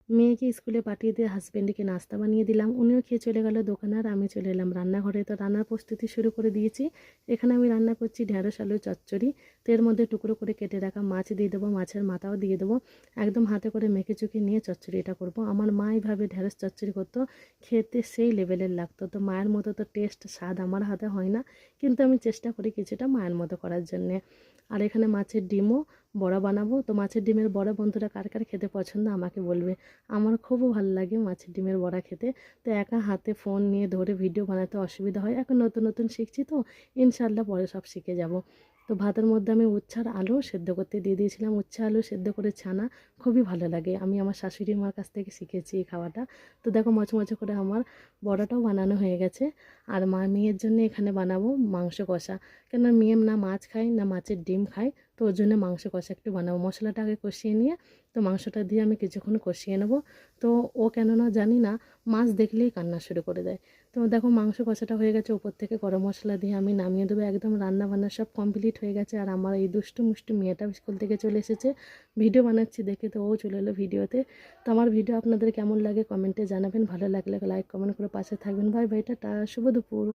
মেয়েকে স্কুলে পাঠিয়ে দিয়ে হাজব্যান্ডকে নাস্তা বানিয়ে দিলাম, উনিও খেয়ে চলে গেল দোকানে, আর আমি চলে এলাম রান্নাঘরে। তো রান্নার প্রস্তুতি শুরু করে দিয়েছি। এখানে আমি রান্না করছি ঢেঁড়স আলু চচ্চড়ি। তো এর মধ্যে টুকরো করে কেটে রাখা মাছ দিয়ে দেবো, মাছের মাথাও দিয়ে দেবো। একদম হাতে করে মেখে চুখে নিয়ে চচ্চড়িটা করব। আমার মা এইভাবে ঢেঁড়স চচ্চড়ি করতো, খেতে সেই লেভেলের লাগতো। তো মায়ের মতো তো টেস্ট স্বাদ আমার হাতে হয় না, কিন্তু আমি চেষ্টা করি কিছুটা মায়ের মতো করার জন্যে। আর এখানে মাছের ডিমও বড়া বানাবো। তো মাছের ডিমের বড়া বন্ধুরা কার কার খেতে পছন্দ আমাকে বলবে। আমার খুবও ভালো লাগে মাছের ডিমের বড়া খেতে। তো একা হাতে ফোন নিয়ে ধরে ভিডিও বানাতে অসুবিধা হয়, এখন নতুন নতুন শিখছি, তো ইনশাল্লাহ পরে সব শিখে যাব। তো ভাতের মধ্যে আমি উচ্ছে আর আলু সেদ্ধ করতে দিয়ে দিয়েছিলাম। উচ্ছে আলু সেদ্ধ করে ছানা খুবই ভালো লাগে, আমি আমার শাশুড়ি মার কাছ থেকে শিখেছি এই খাওয়াটা। তো দেখো মচমচে করে আমার বড়াটাও বানানো হয়ে গেছে। আর মেয়ের জন্য এখানে বানাবো মাংস কষা, কেন মেয়ে না মাছ খায় না মাছের ডিম খায়। তো ওর জন্য মাংস কষা একটু বানাবো। মশলাটা আগে কষিয়ে নিয়ে তো মাংসটা দিয়ে আমি কিছুক্ষণ কষিয়ে নেব। তো ও কেননা জানি না মাছ দেখলেই কান্না শুরু করে দেয়। তো দেখো মাংস কষাটা হয়ে গেছে, উপর থেকে গরম মশলা দিয়ে আমি নামিয়ে দেবো। একদম রান্না বান্না সব কমপ্লিট হয়ে গেছে। আর আমার এই দুষ্টু মুষ্টু মেয়েটা স্কুল থেকে চলে এসেছে, ভিডিও বানাচ্ছি দেখে তো ও চলে এলো ভিডিওতে। তো আমার ভিডিও আপনাদের কেমন লাগে কমেন্টে জানাবেন, ভালো লাগলে লাইক কমেন্ট করে পাশে থাকবেন। বাই বাই, টাটা, শুভ দুপুর।